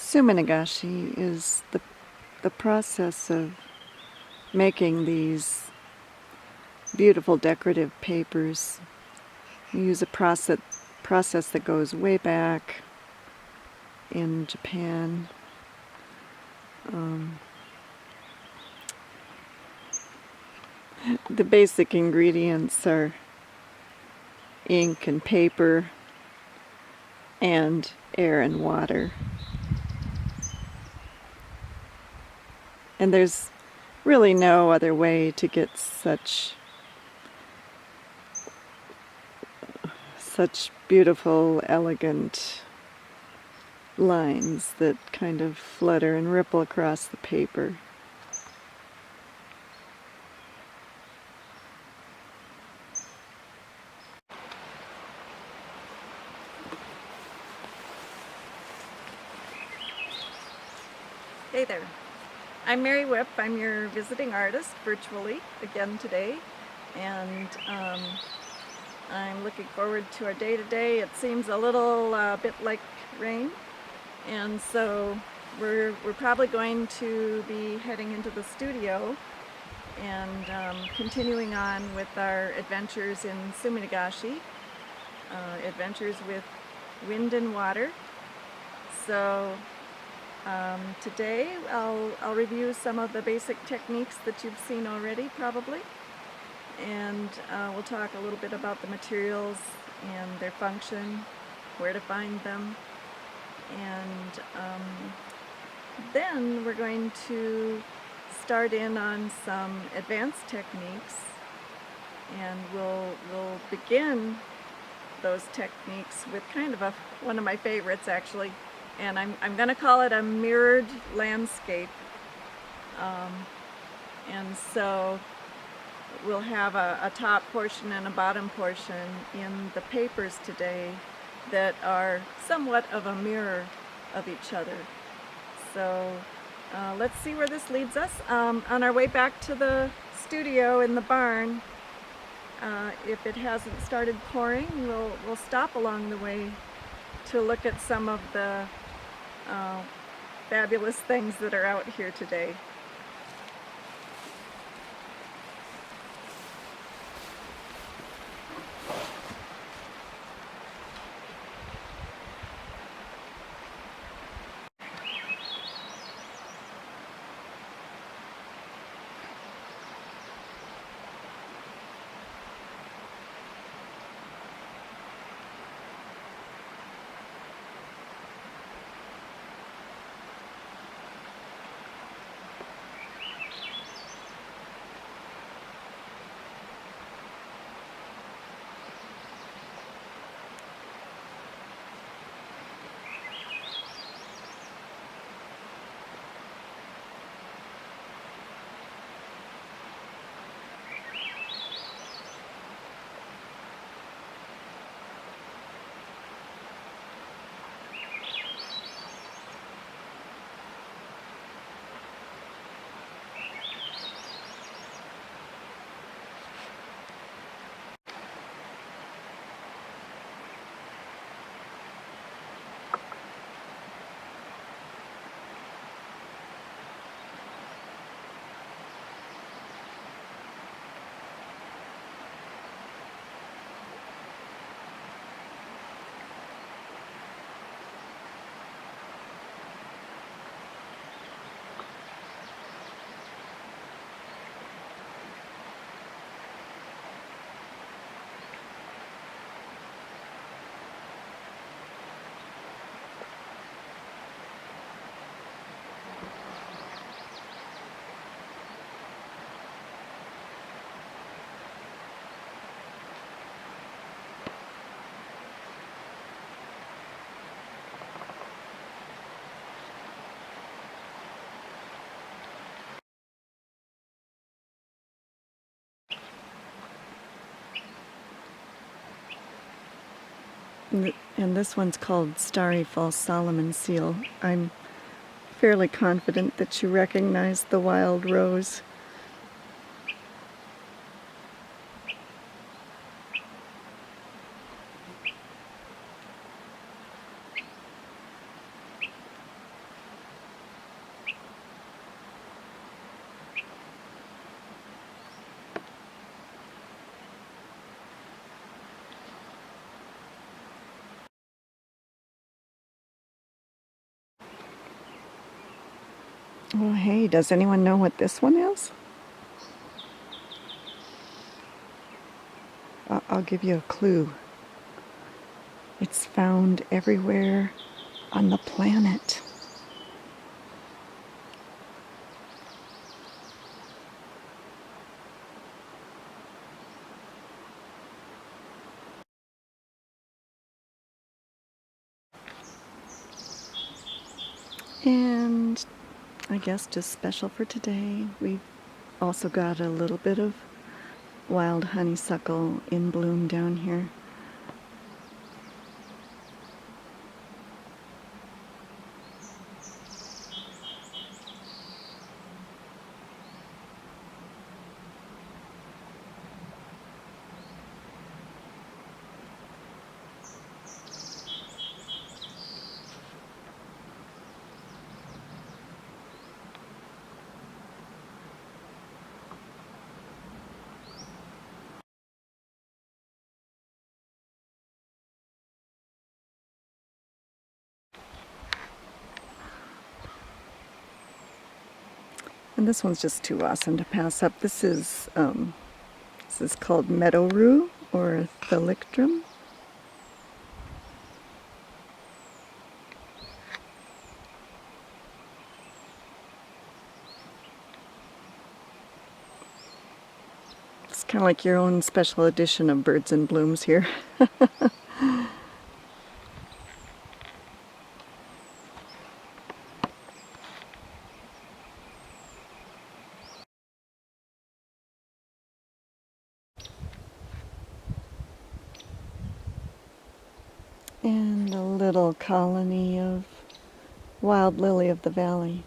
Suminagashi is the process of making these beautiful decorative papers. We use a process that goes way back in Japan. The basic ingredients are ink and paper and air and water. And there's really no other way to get such beautiful, elegant lines that kind of flutter and ripple across the paper. Hey there, I'm Mary Wipf. I'm your visiting artist virtually again today, and I'm looking forward to our day today. It seems a little bit like rain, and so we're probably going to be heading into the studio and continuing on with our adventures in Suminagashi, adventures with wind and water. So today I'll review some of the basic techniques that you've seen already probably, and we'll talk a little bit about the materials and their function, where to find them, and then we're going to start in on some advanced techniques, and we'll begin those techniques with kind of one of my favorites actually, and I'm going to call it a mirrored landscape. And so we'll have a top portion and a bottom portion in the papers today that are somewhat of a mirror of each other. So let's see where this leads us. On our way back to the studio in the barn, if it hasn't started pouring, we'll stop along the way to look at some of the fabulous things that are out here today. And this one's called Starry False Solomon Seal. I'm fairly confident that you recognize the wild rose. Oh, hey, does anyone know what this one is? I'll give you a clue. It's found everywhere on the planet. And I guess just special for today, we've also got a little bit of wild honeysuckle in bloom down here. And this one's just too awesome to pass up. This is called meadow rue or thalictrum. It's kind of like your own special edition of birds and blooms here. And a little colony of wild lily of the valley.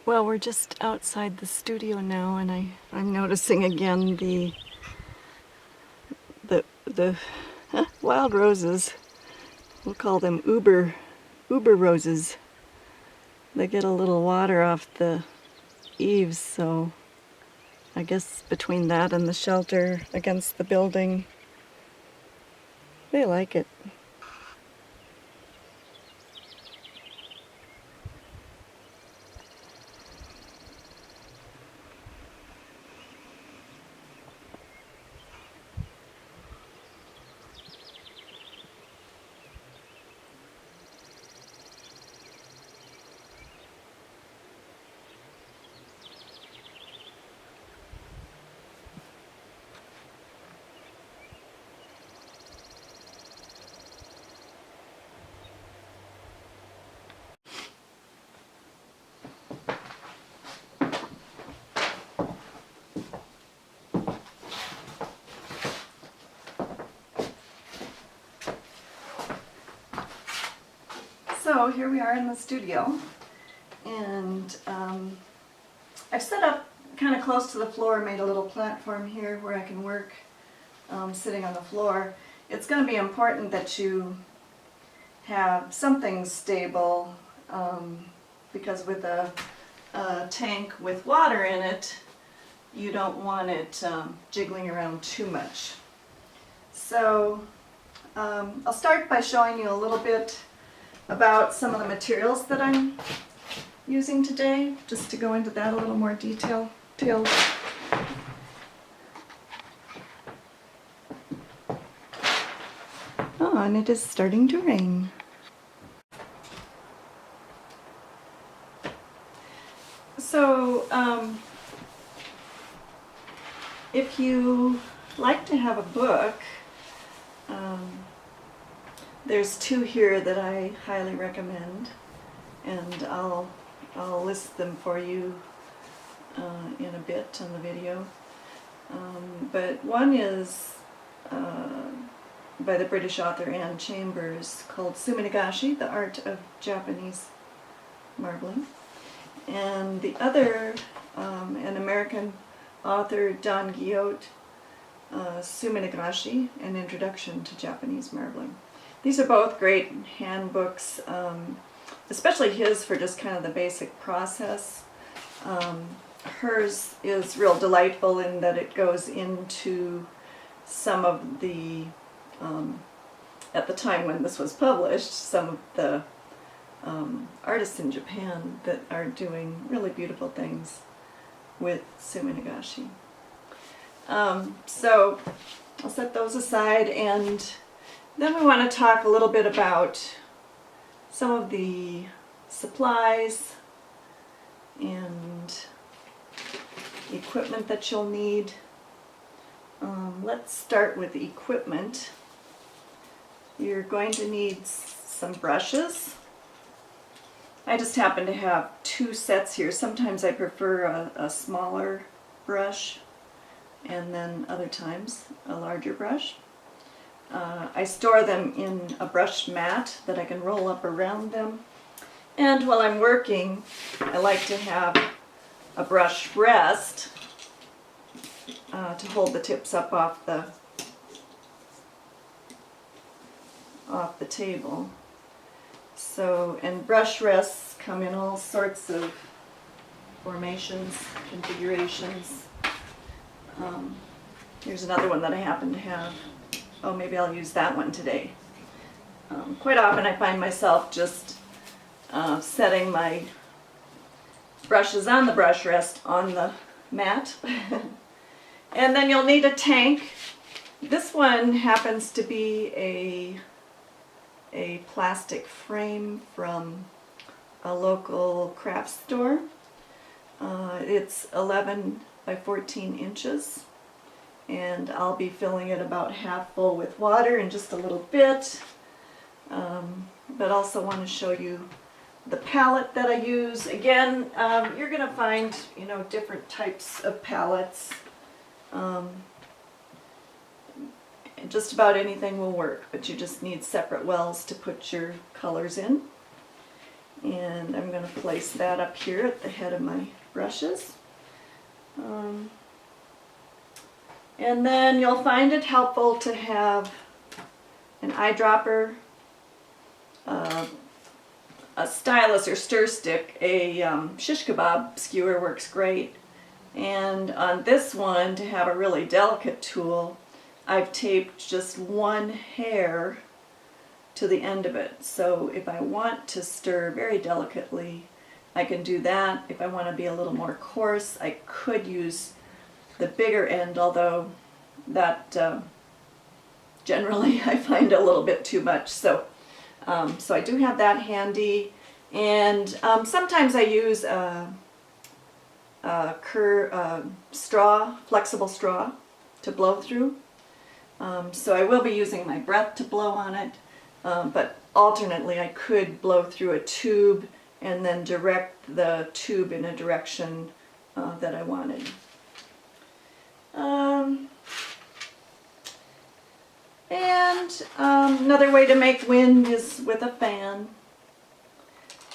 Well, we're just outside the studio now, and I'm noticing again the wild roses. We'll call them uber roses. They get a little water off the eaves, so I guess between that and the shelter against the building, they like it. So here we are in the studio, and I've set up kind of close to the floor, made a little platform here where I can work sitting on the floor. It's going to be important that you have something stable because with a tank with water in it, you don't want it jiggling around too much. So I'll start by showing you a little bit about some of the materials that I'm using today, just to go into that a little more detail. Oh, and it is starting to rain. So, if you like to have a book, there's two here that I highly recommend, and I'll list them for you in a bit on the video. But one is by the British author Anne Chambers, called Suminagashi, The Art of Japanese Marbling. And the other, an American author, Don Guillotte, Suminagashi, An Introduction to Japanese Marbling. These are both great handbooks, especially his for just kind of the basic process. Hers is real delightful in that it goes into some of the, at the time when this was published, some of the artists in Japan that are doing really beautiful things with Suminagashi. So I'll set those aside, and then we want to talk a little bit about some of the supplies and equipment that you'll need. Let's start with the equipment. You're going to need some brushes. I just happen to have two sets here. Sometimes I prefer a smaller brush, and then other times a larger brush. I store them in a brush mat that I can roll up around them. And while I'm working, I like to have a brush rest to hold the tips up off the table. So, and brush rests come in all sorts of formations, configurations. Here's another one that I happen to have. Oh, maybe I'll use that one today. Quite often I find myself just setting my brushes on the brush rest on the mat. And then you'll need a tank. This one happens to be a plastic frame from a local craft store. It's 11 by 14 inches, and I'll be filling it about half full with water in just a little bit. But also want to show you the palette that I use. Again, you're going to find, different types of palettes. Just about anything will work, but you just need separate wells to put your colors in. And I'm going to place that up here at the head of my brushes. And then you'll find it helpful to have an eyedropper, a stylus or stir stick. A shish kebab skewer works great. And on this one, to have a really delicate tool, I've taped just one hair to the end of it. So if I want to stir very delicately, I can do that. If I want to be a little more coarse, I could use the bigger end, although that generally I find a little bit too much. So I do have that handy, and sometimes I use straw, flexible straw to blow through. So I will be using my breath to blow on it, but alternately I could blow through a tube and then direct the tube in a direction that I wanted. Another way to make wind is with a fan.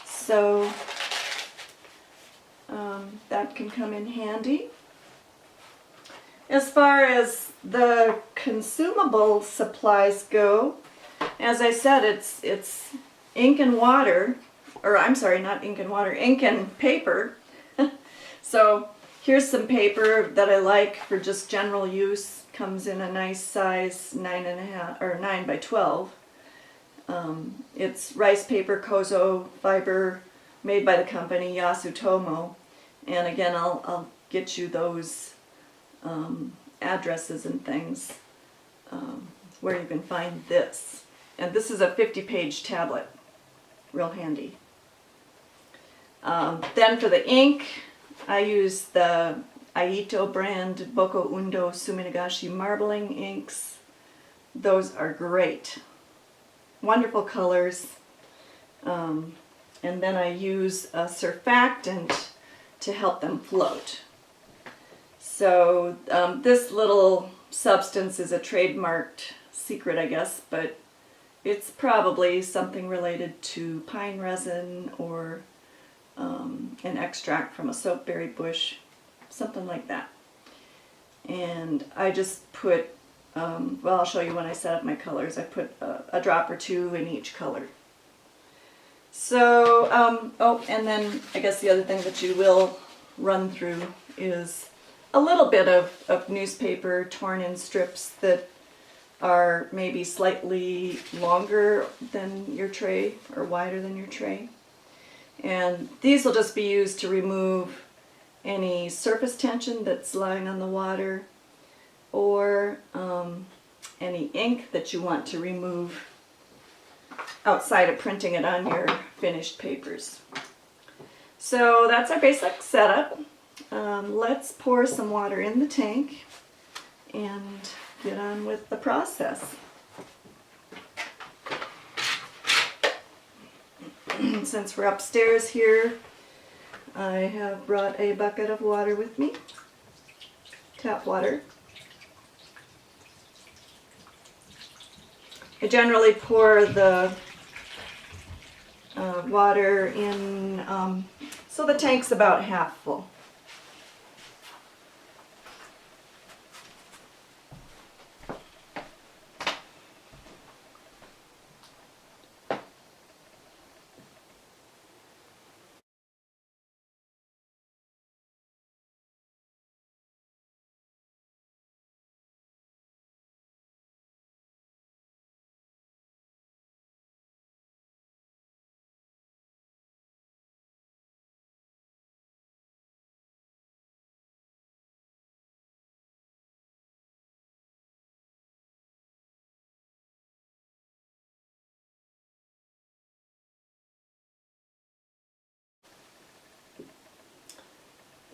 So that can come in handy. As far as the consumable supplies go, as I said, it's ink and water, or I'm sorry, not ink and water, ink and paper. So here's some paper that I like for just general use. Comes in a nice size 9.5 or 9 by 12. It's rice paper kozo fiber made by the company Yasutomo. And again, I'll get you those addresses and things where you can find this. And this is a 50-page tablet. Real handy. Then for the ink, I use the Aito brand Boko Undo Suminagashi marbling inks. Those are great. Wonderful colors. And then I use a surfactant to help them float. So this little substance is a trademarked secret, I guess, but it's probably something related to pine resin or an extract from a soapberry bush, something like that. And I just put, well, I'll show you when I set up my colors. I put a drop or two in each color. So, oh, and then I guess the other thing that you will run through is a little bit of newspaper torn in strips that are maybe slightly longer than your tray or wider than your tray. And these will just be used to remove any surface tension that's lying on the water or any ink that you want to remove outside of printing it on your finished papers. So that's our basic setup. Let's pour some water in the tank and get on with the process. Since we're upstairs here, I have brought a bucket of water with me, tap water. I generally pour the water in, so the tank's about half full.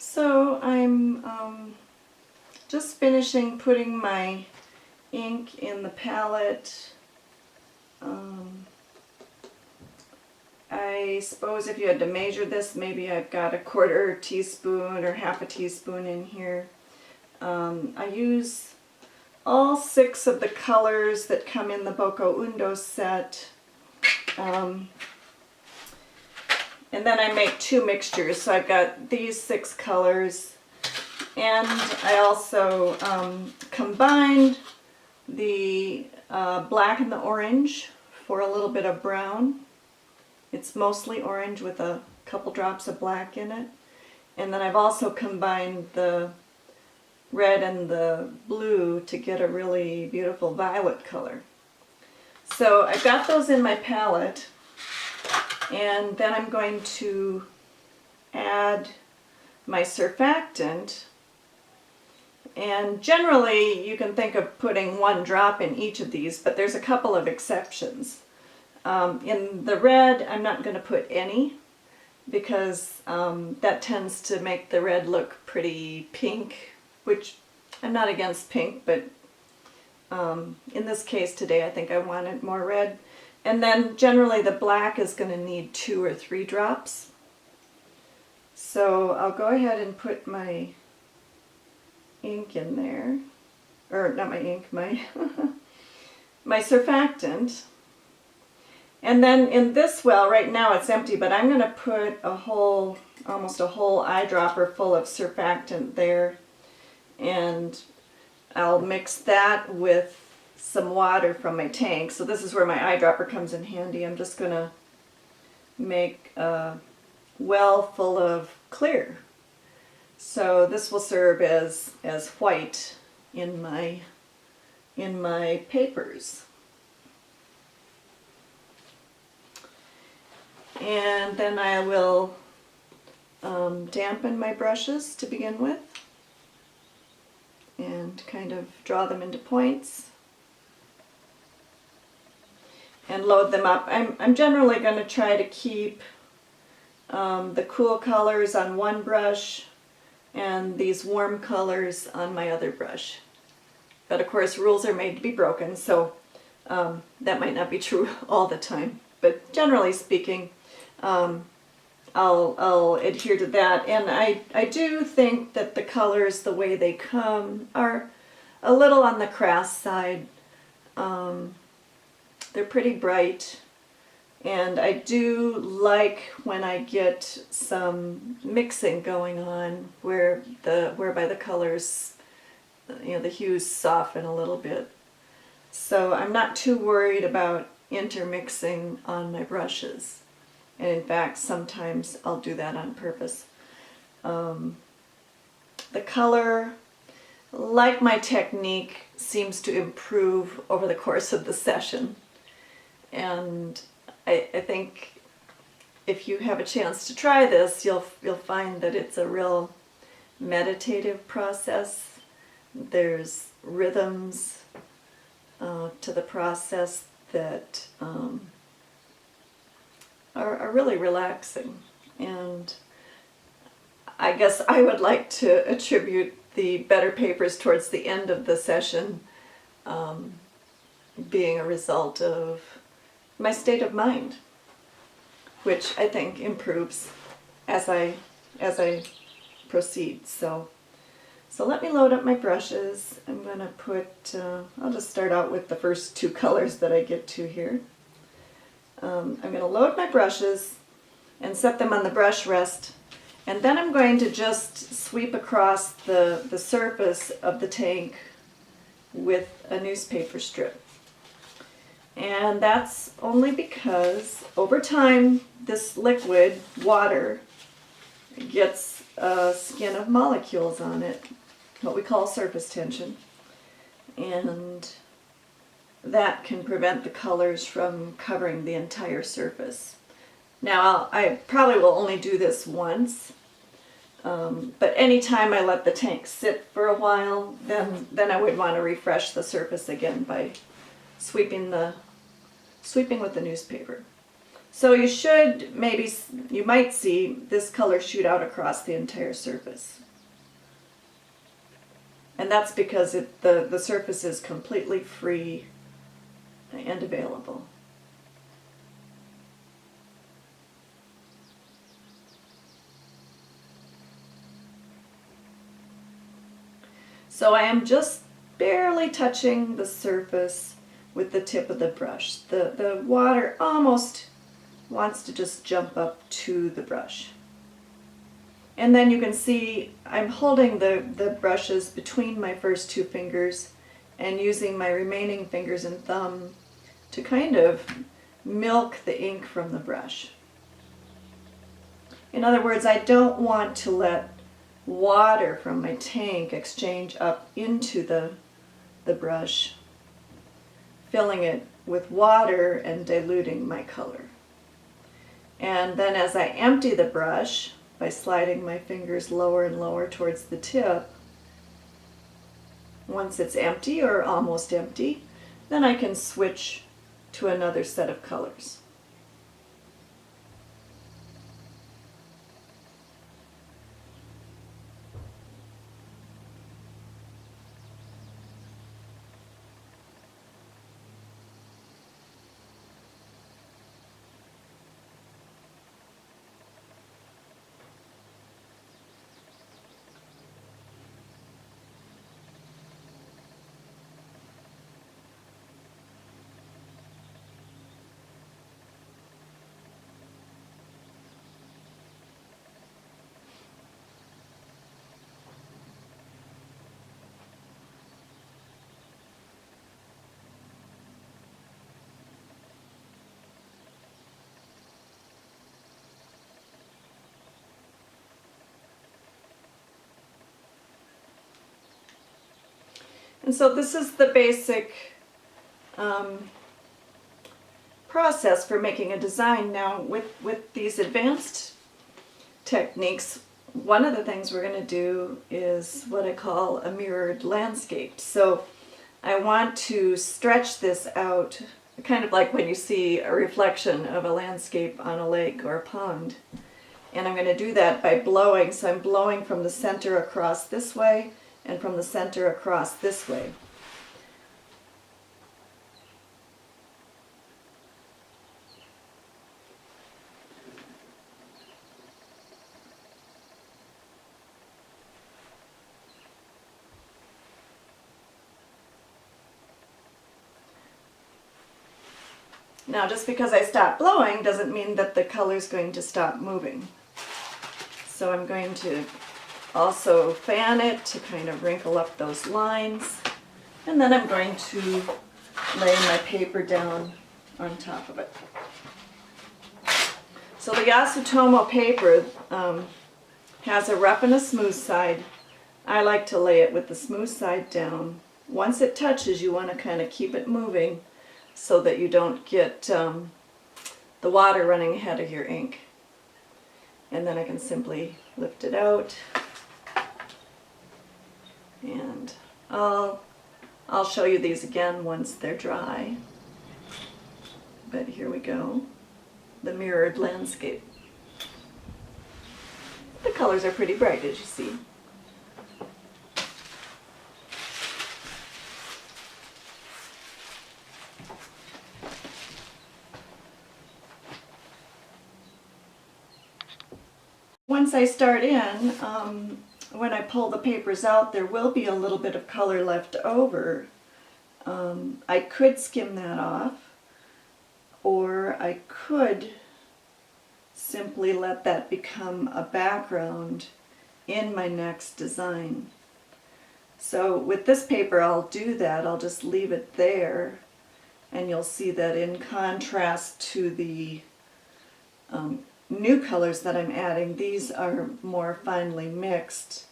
So I'm just finishing putting my ink in the palette. I suppose if you had to measure this, maybe I've got a 1/4 teaspoon or half a teaspoon in here. I use all 6 of the colors that come in the Boko Undo set. And then I make 2 mixtures, so I've got these 6 colors, and I also combined the black and the orange for a little bit of brown. It's mostly orange with a couple drops of black in it. And then I've also combined the red and the blue to get a really beautiful violet color. So I've got those in my palette. And then I'm going to add my surfactant. And generally you can think of putting 1 drop in each of these, but there's a couple of exceptions. In the red, I'm not going to put any because that tends to make the red look pretty pink, which I'm not against pink, but in this case today I think I wanted more red. And then generally the black is going to need 2 or 3 drops. So I'll go ahead and put my ink in there. Or not my ink, my my surfactant. And then in this well, right now it's empty, but I'm going to put a whole, almost a whole eyedropper full of surfactant there. And I'll mix that with some water from my tank. So this is where my eyedropper comes in handy. I'm just going to make a well full of clear. So this will serve as white in my papers. And then I will dampen my brushes to begin with and kind of draw them into points and load them up. I'm generally going to try to keep the cool colors on one brush and these warm colors on my other brush. But of course, rules are made to be broken, so that might not be true all the time. But generally speaking, I'll adhere to that. And I do think that the colors, the way they come, are a little on the crass side. They're pretty bright. And I do like when I get some mixing going on whereby the colors, the hues soften a little bit. So I'm not too worried about intermixing on my brushes. And in fact, sometimes I'll do that on purpose. The color, like my technique, seems to improve over the course of the session. And I think if you have a chance to try this, you'll find that it's a real meditative process. There's rhythms to the process that are really relaxing. And I guess I would like to attribute the better papers towards the end of the session being a result of my state of mind, which I think improves as I proceed. So let me load up my brushes. I'm going to put, I'll just start out with the first two colors that I get to here. I'm going to load my brushes and set them on the brush rest, and then I'm going to just sweep across the surface of the tank with a newspaper strip. And that's only because over time this liquid, water, gets a skin of molecules on it, what we call surface tension, and that can prevent the colors from covering the entire surface. Now I probably will only do this once, but anytime I let the tank sit for a while, then I would want to refresh the surface again by sweeping with the newspaper. So you might see this color shoot out across the entire surface. And that's because the surface is completely free and available. So I am just barely touching the surface with the tip of the brush. The water almost wants to just jump up to the brush. And then you can see I'm holding the brushes between my first two fingers and using my remaining fingers and thumb to kind of milk the ink from the brush. In other words, I don't want to let water from my tank exchange up into the brush, filling it with water and diluting my color. And then as I empty the brush by sliding my fingers lower and lower towards the tip, once it's empty or almost empty, then I can switch to another set of colors. And so this is the basic process for making a design. Now with these advanced techniques, one of the things we're going to do is what I call a mirrored landscape. So I want to stretch this out, kind of like when you see a reflection of a landscape on a lake or a pond. And I'm going to do that by blowing. So I'm blowing from the center across this way and from the center across this way. Now, just because I stop blowing doesn't mean that the color's going to stop moving. So I'm going to also fan it to kind of wrinkle up those lines. And then I'm going to lay my paper down on top of it. So the Yasutomo paper has a rough and a smooth side. I like to lay it with the smooth side down. Once it touches, you want to kind of keep it moving so that you don't get the water running ahead of your ink. And then I can simply lift it out, and I'll show you these again once they're dry. But here we go, the mirrored landscape. The colors are pretty bright, as you see. Once I start in, when I pull the papers out, there will be a little bit of color left over. I could skim that off, or I could simply let that become a background in my next design. So with this paper, I'll do that. I'll just leave it there, and you'll see that in contrast to the new colors that I'm adding, these are more finely mixed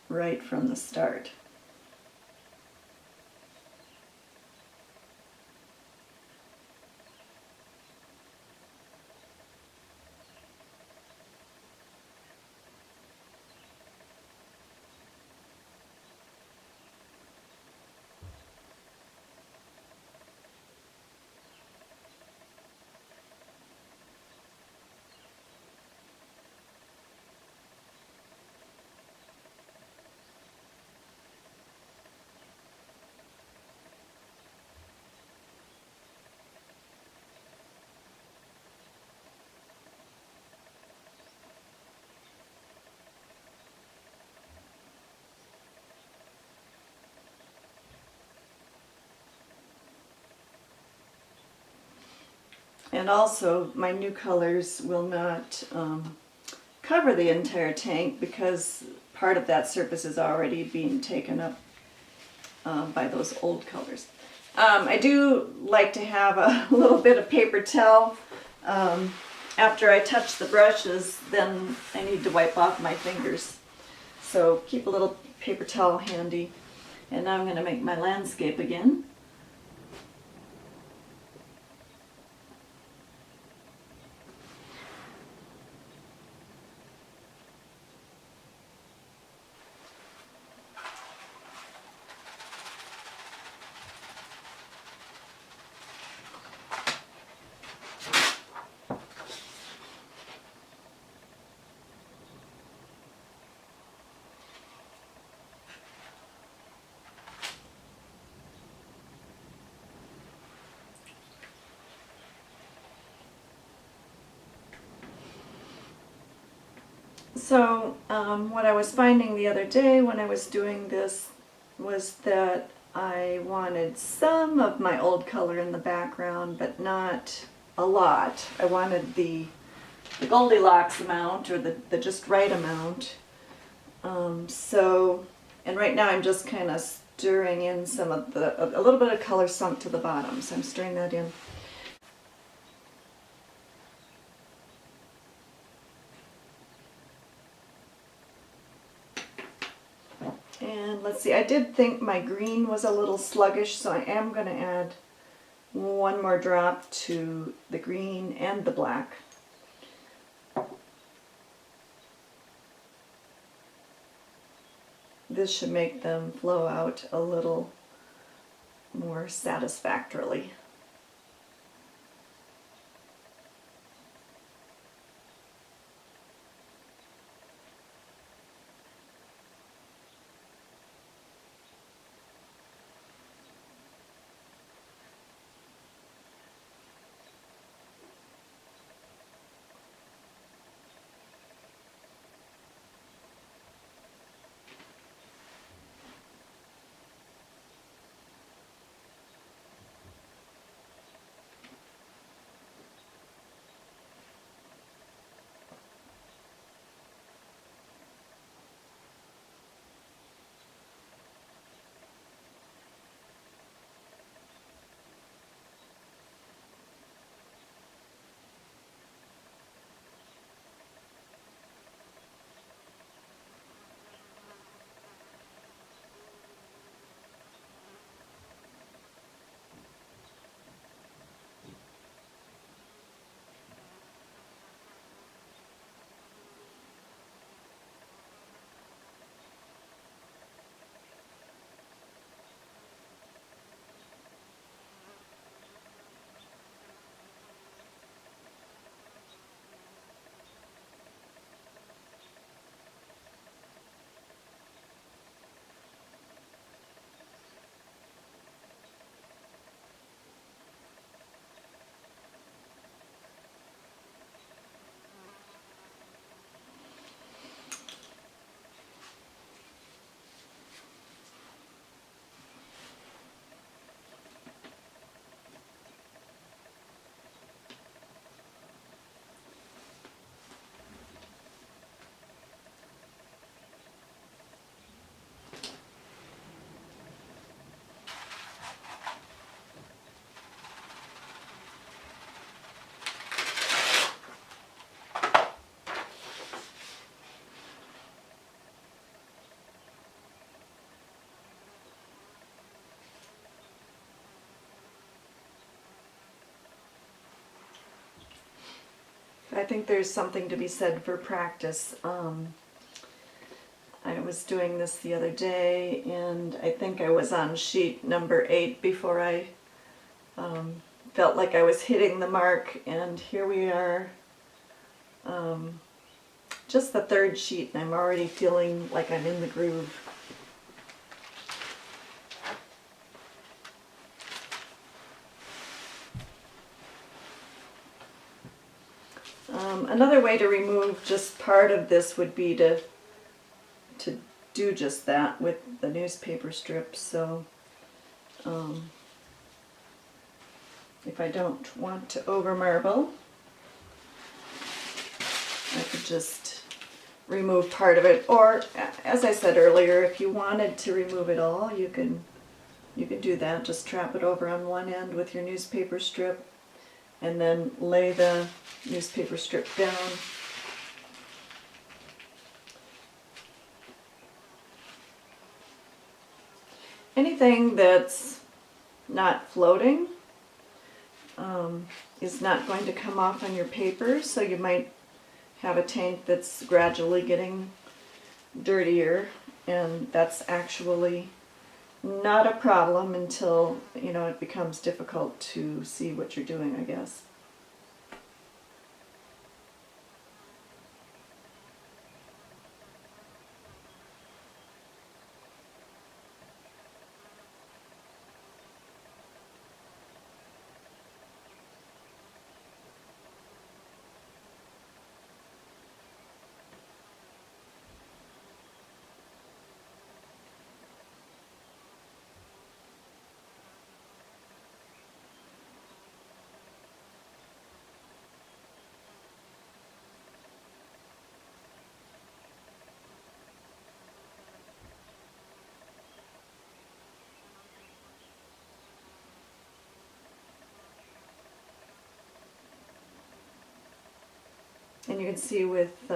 right from the start. And also, my new colors will not cover the entire tank because part of that surface is already being taken up by those old colors. I do like to have a little bit of paper towel. After I touch the brushes, then I need to wipe off my fingers. So keep a little paper towel handy. And now I'm going to make my landscape again. So what I was finding the other day when I was doing this was that I wanted some of my old color in the background, but not a lot. I wanted the Goldilocks amount, or the just right amount. And right now I'm just kind of stirring in some of a little bit of color sunk to the bottom, so I'm stirring that in. And And let's see, I did think my green was a little sluggish, so I am going to add one more drop to the green and the black. This should make them flow out a little more satisfactorily. I think there's something to be said for practice. I was doing this the other day, and I think I was on sheet number 8 before I felt like I was hitting the mark, and here we are, just the 3rd sheet, and I'm already feeling like I'm in the groove. Another way to remove just part of this would be to do just that with the newspaper strip. So if I don't want to over marble, I could just remove part of it. Or, as I said earlier, if you wanted to remove it all, you can do that. Just trap it over on one end with your newspaper strip, and then lay the newspaper strip down. Anything that's not floating is not going to come off on your paper, so you might have a tank that's gradually getting dirtier, and that's actually not a problem until, it becomes difficult to see what you're doing, I guess. And you can see with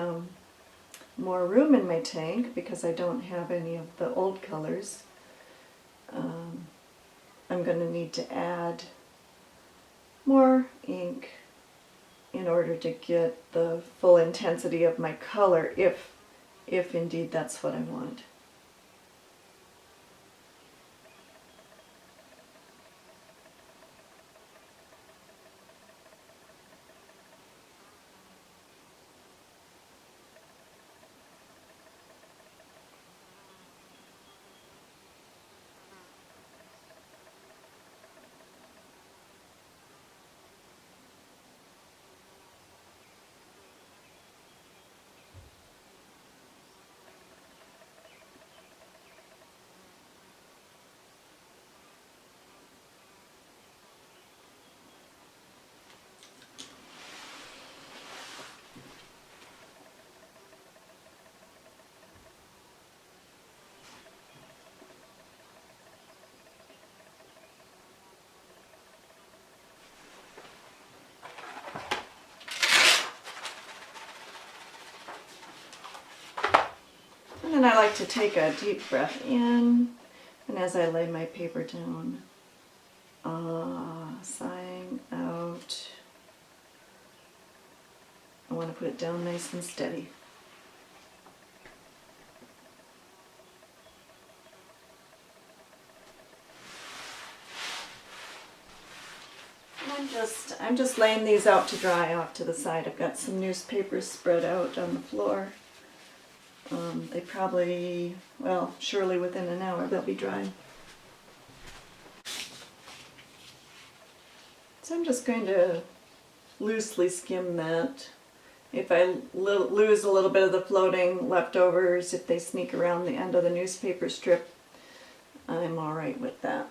more room in my tank because I don't have any of the old colors. I'm going to need to add more ink in order to get the full intensity of my color, if indeed that's what I want. And then I like to take a deep breath in, and as I lay my paper down, sighing out. I want to put it down nice and steady. I'm just laying these out to dry off to the side. I've got some newspaper spread out on the floor. They probably, well, surely within an hour they'll be dry. So I'm just going to loosely skim that. If I lose a little bit of the floating leftovers, if they sneak around the end of the newspaper strip, I'm all right with that.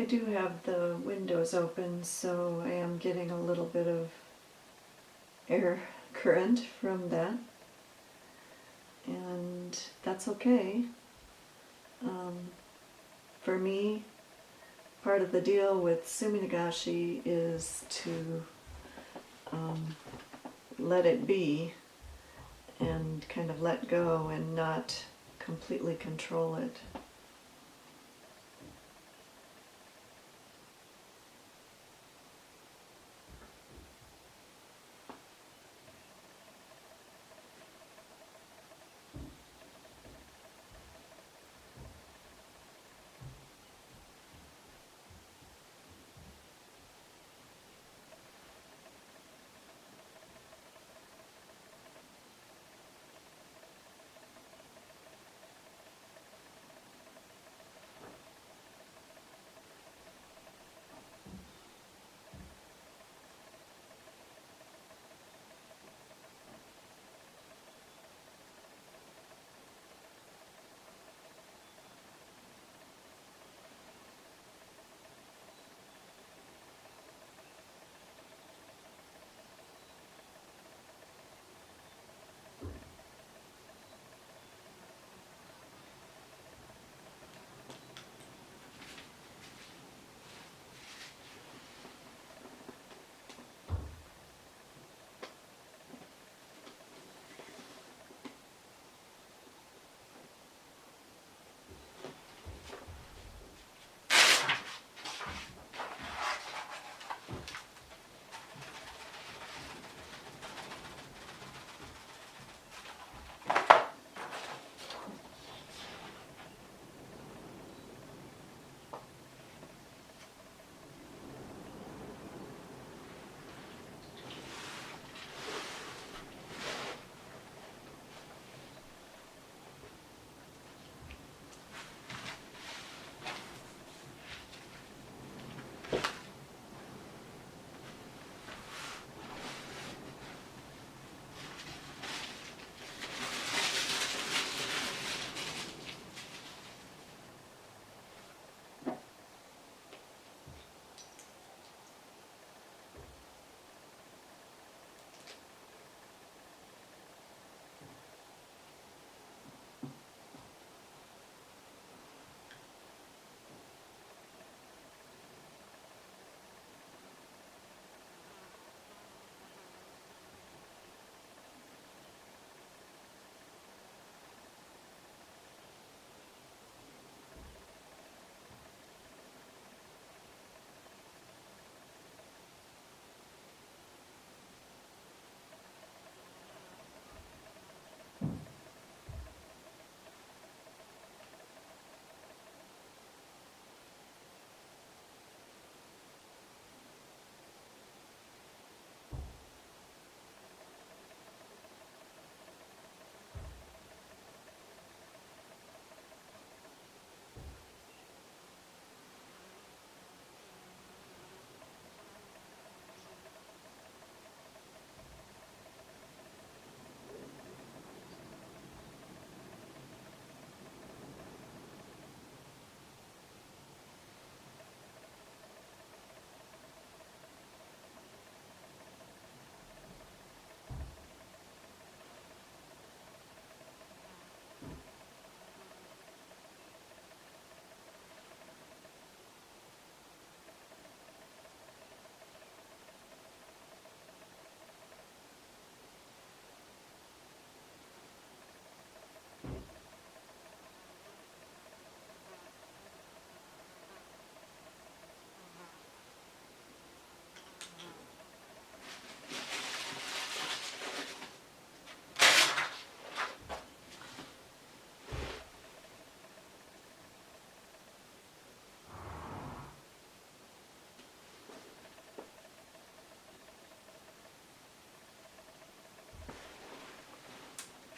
do have the windows open, so I am getting a little bit of air current from that, and that's okay. For me, part of the deal with Suminagashi is to let it be and kind of let go and not completely control it.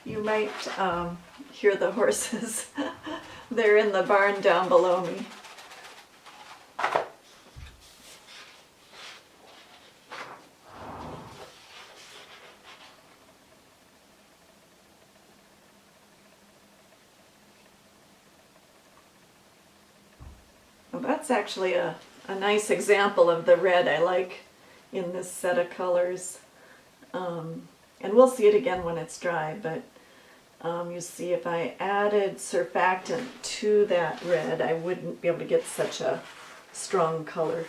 You might hear the horses. They're in the barn down below me. Well, that's actually a nice example of the red I like in this set of colors. And we'll see it again when it's dry, but you see if I added surfactant to that red, I wouldn't be able to get such a strong color.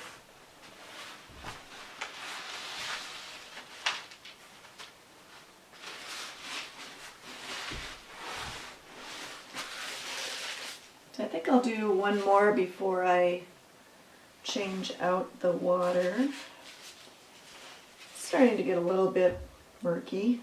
So I think I'll do one more before I change out the water. It's starting to get a little bit murky.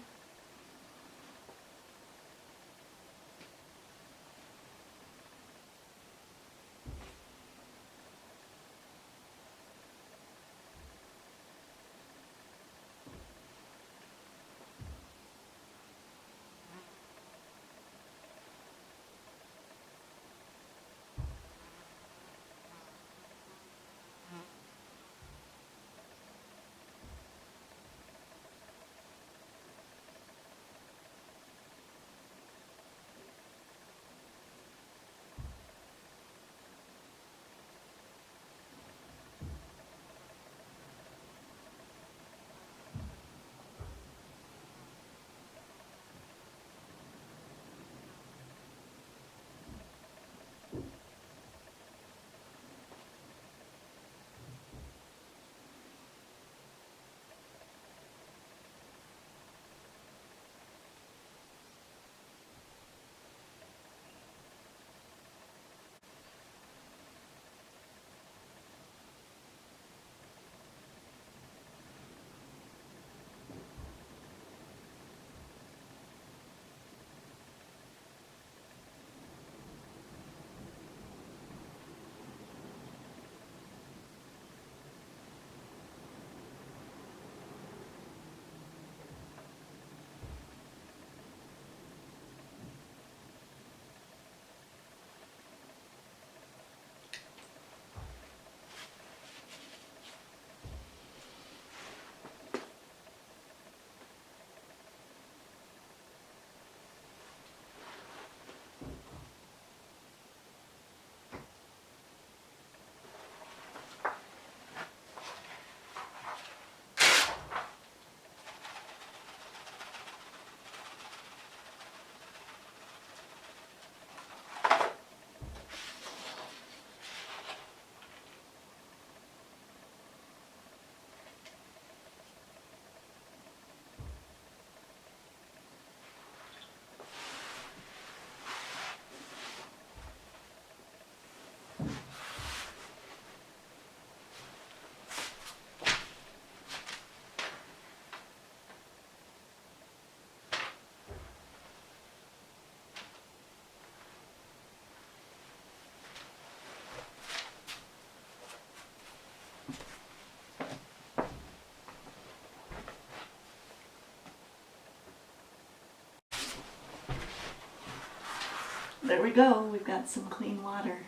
There we go, we've got some clean water.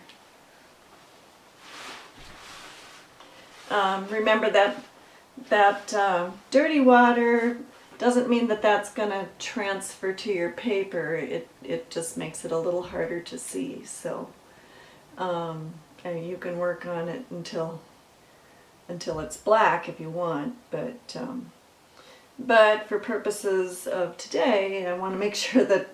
Remember that dirty water doesn't mean that that's going to transfer to your paper. It just makes it a little harder to see. So and you can work on it until it's black if you want, but for purposes of today, I want to make sure that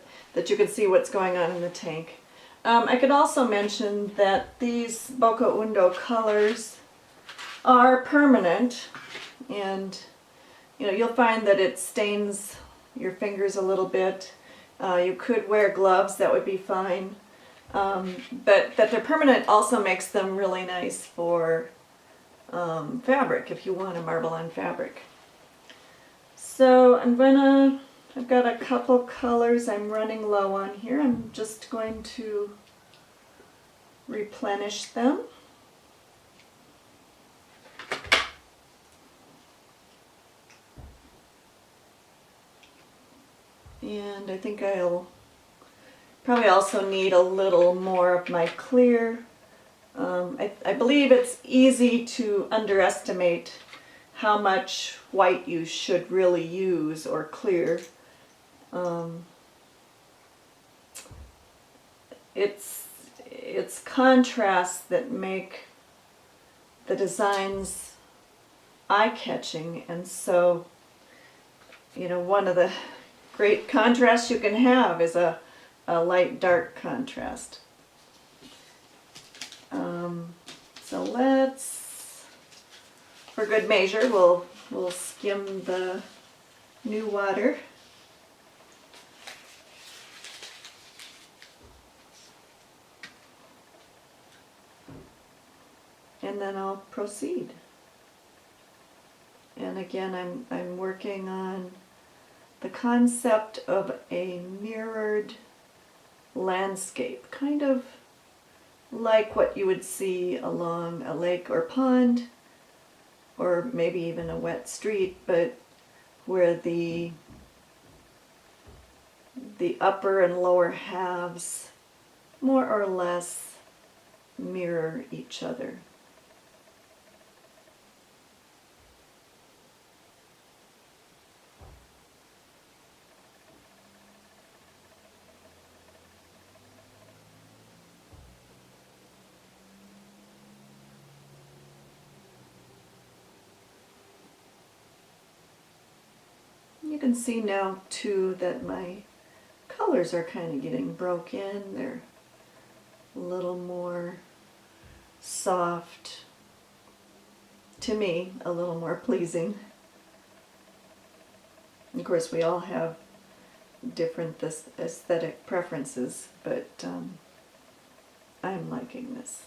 you can see what's going on in the tank. I could also mention that these Boko Undo colors are permanent, and you'll find that it stains your fingers a little bit. You could wear gloves, that would be fine. But that they're permanent also makes them really nice for fabric, if you want to marble on fabric. So I've got a couple colors I'm running low on here. I'm just going to replenish them. And I think I'll probably also need a little more of my clear. I believe it's easy to underestimate how much white you should really use, or clear. It's contrasts that make the designs eye-catching, and so, you know, one of the great contrasts you can have is a light-dark contrast. So let's, for good measure, we'll skim the new water. And then I'll proceed. And again, I'm working on the concept of a mirrored landscape, kind of like what you would see along a lake or pond, or maybe even a wet street, but where the upper and lower halves more or less mirror each other. You can see now too that my colors are kind of getting broken. They're a little more soft, to me, a little more pleasing. Of course, we all have different aesthetic preferences, but I'm liking this.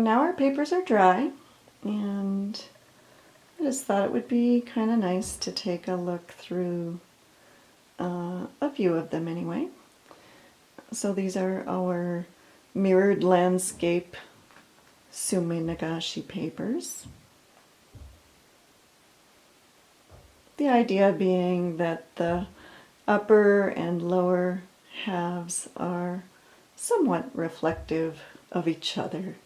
now our papers are dry, and I just thought it would be kind of nice to take a look through a few of them anyway. So these are our mirrored landscape Suminagashi papers. The idea being that the upper and lower halves are somewhat reflective of each other.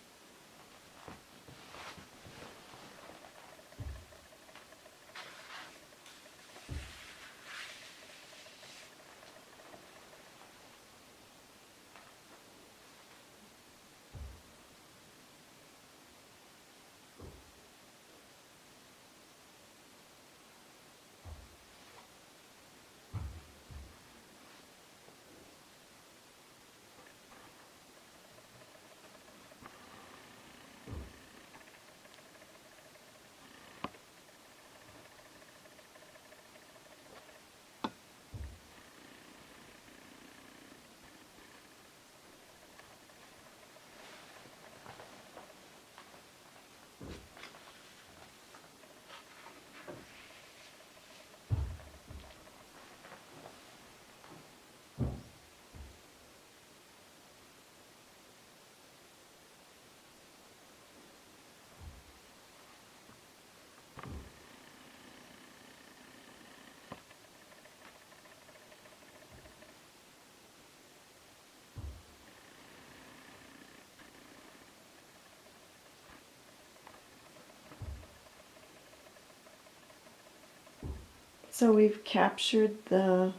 So we've captured the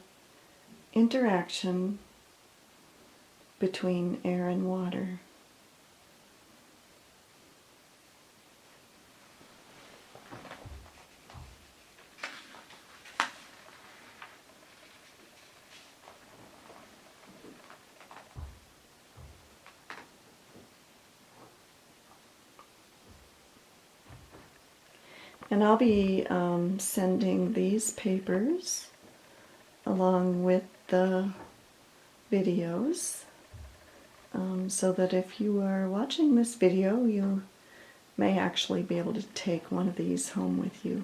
interaction between air and water. And I'll be sending these papers along with the videos so that if you are watching this video, you may actually be able to take one of these home with you.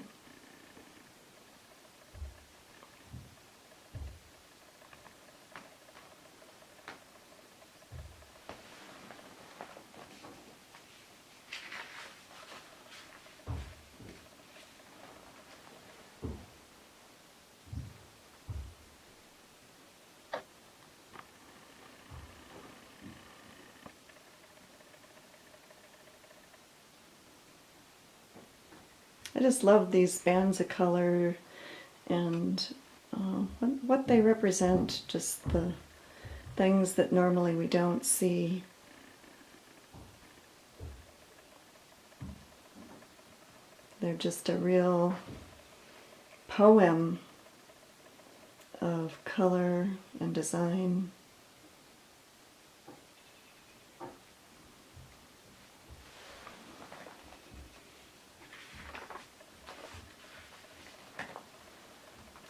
I just love these bands of color and what they represent, just the things that normally we don't see. They're just a real poem of color and design.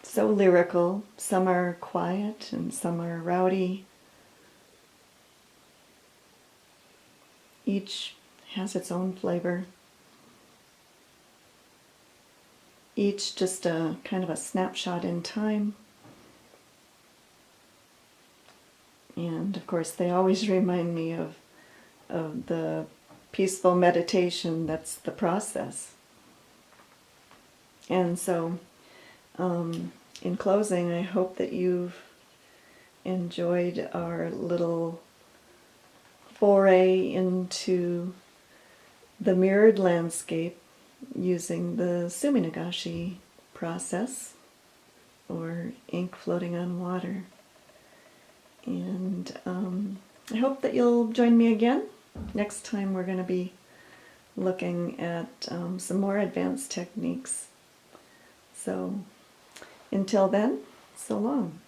So lyrical. Some are quiet and some are rowdy. Each has its own flavor. Each just a kind of a snapshot in time. And of course they always remind me of the peaceful meditation that's the process. And so in closing, I hope that you've enjoyed our little foray into the mirrored landscape using the Suminagashi process, or ink floating on water. And I hope that you'll join me again. Next time we're going to be looking at some more advanced techniques. So until then, so long.